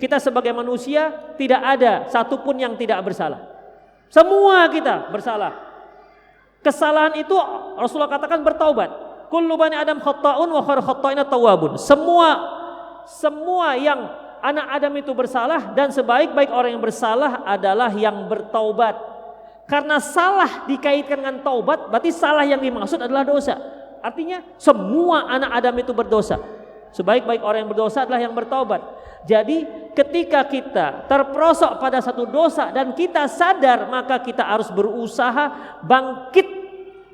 Kita sebagai manusia tidak ada satupun yang tidak bersalah. Semua kita bersalah. Kesalahan itu Rasulullah katakan bertaubat. Kullu bani Adam khata'un wa khairu khata'ina tawwabun. Semua yang anak Adam itu bersalah, dan sebaik-baik orang yang bersalah adalah yang bertaubat. Karena salah dikaitkan dengan taubat, berarti salah yang dimaksud adalah dosa. Artinya semua anak Adam itu berdosa. Sebaik-baik orang yang berdosa adalah yang bertaubat. Jadi ketika kita terperosok pada satu dosa dan kita sadar, maka kita harus berusaha bangkit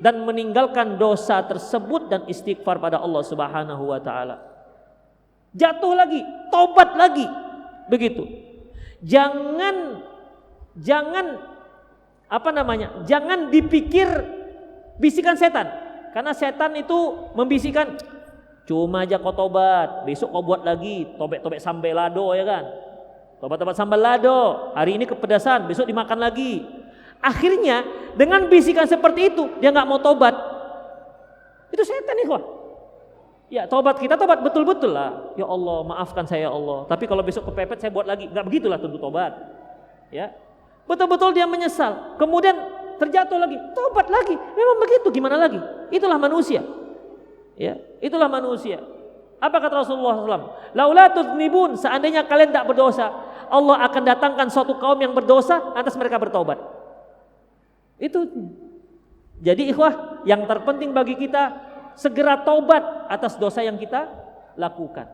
dan meninggalkan dosa tersebut dan istighfar pada Allah Subhanahu wa taala. Jatuh lagi, tobat lagi. Begitu. Jangan dipikir bisikan setan. Karena setan itu membisikkan, cuma aja kau tobat, besok kau buat lagi, tobek-tobek sambal lado, ya kan? Tobat-tobat sambal lado, hari ini kepedasan, besok dimakan lagi. Akhirnya dengan bisikan seperti itu dia nggak mau tobat. Itu setan nih, kok. Ya, tobat kita tobat betul-betul lah. Ya Allah, maafkan saya ya Allah. Tapi kalau besok kepepet saya buat lagi. Nggak begitulah tentu tobat. Ya, betul-betul dia menyesal. Kemudian terjatuh lagi, tobat lagi. Memang begitu, gimana lagi? Itulah manusia. Ya, itulah manusia. Apa kata Rasulullah SAW? Laula tuznibun, seandainya kalian tak berdosa, Allah akan datangkan suatu kaum yang berdosa, lantas mereka bertobat. Itu. Jadi ikhwah, yang terpenting bagi kita segera taubat atas dosa yang kita lakukan.